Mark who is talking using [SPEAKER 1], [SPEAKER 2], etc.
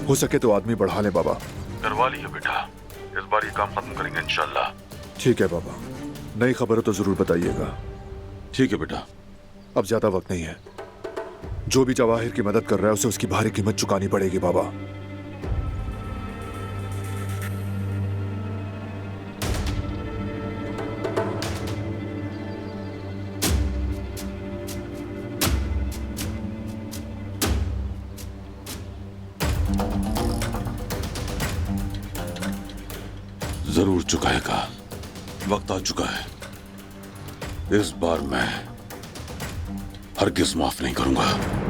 [SPEAKER 1] हो सके तो आदमी बढ़ा ले बाबा।
[SPEAKER 2] करवा लिया बेटा, इस बार ये काम खत्म करेंगे इंशाल्लाह।
[SPEAKER 1] ठीक है बाबा, नई खबर हो तो जरूर बताइएगा।
[SPEAKER 2] ठीक है बेटा।
[SPEAKER 1] अब ज्यादा वक्त नहीं है। जो भी जवाहिर की मदद कर रहा है उसे उसकी भारी कीमत चुकानी पड़ेगी बाबा।
[SPEAKER 2] जरूर चुकाएगा, वक्त आ चुका है। इस बार मैं हरगिज माफ नहीं करूंगा।